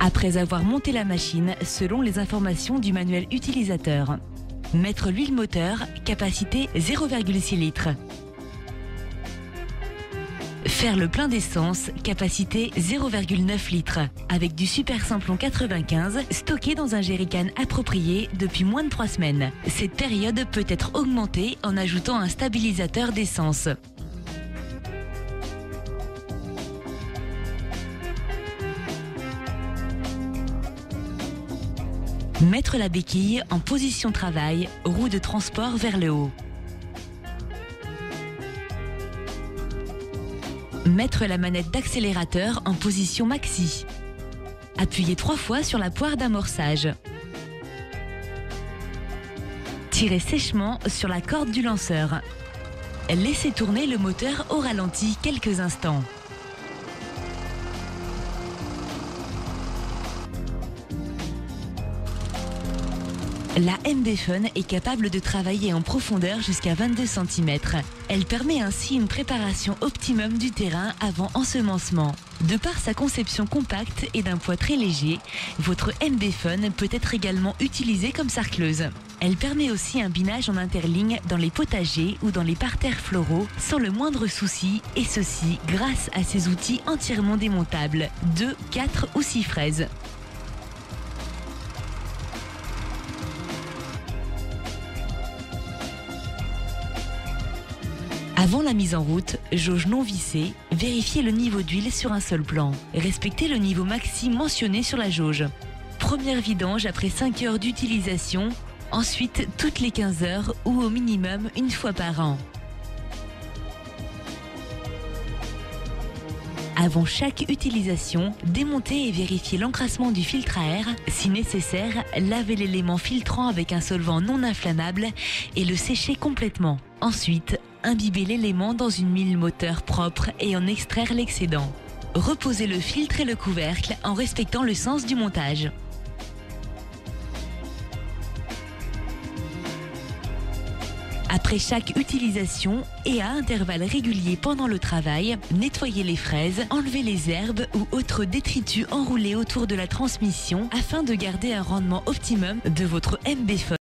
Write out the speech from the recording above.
Après avoir monté la machine selon les informations du manuel utilisateur. Mettre l'huile moteur, capacité 0,6 litres. Faire le plein d'essence, capacité 0,9 litres, avec du Super Simplon 95 stocké dans un jerrycan approprié depuis moins de 3 semaines. Cette période peut être augmentée en ajoutant un stabilisateur d'essence. Mettre la béquille en position travail, roue de transport vers le haut. Mettre la manette d'accélérateur en position maxi. Appuyez 3 fois sur la poire d'amorçage. Tirez sèchement sur la corde du lanceur. Laissez tourner le moteur au ralenti quelques instants. La MB Fun est capable de travailler en profondeur jusqu'à 22 cm. Elle permet ainsi une préparation optimum du terrain avant ensemencement. De par sa conception compacte et d'un poids très léger, votre MB Fun peut être également utilisée comme sarcleuse. Elle permet aussi un binage en interligne dans les potagers ou dans les parterres floraux sans le moindre souci, et ceci grâce à ces outils entièrement démontables, 2, 4 ou 6 fraises. Avant la mise en route, jauge non vissée, vérifiez le niveau d'huile sur un seul plan. Respectez le niveau maxi mentionné sur la jauge. Première vidange après 5 heures d'utilisation, ensuite toutes les 15 heures ou au minimum une fois par an. Avant chaque utilisation, démontez et vérifiez l'encrassement du filtre à air. Si nécessaire, lavez l'élément filtrant avec un solvant non inflammable et le séchez complètement. Ensuite, imbibez l'élément dans une mille moteur propre et en extraire l'excédent. Reposez le filtre et le couvercle en respectant le sens du montage. Après chaque utilisation et à intervalles réguliers pendant le travail, nettoyez les fraises, enlevez les herbes ou autres détritus enroulés autour de la transmission afin de garder un rendement optimum de votre MB Fun.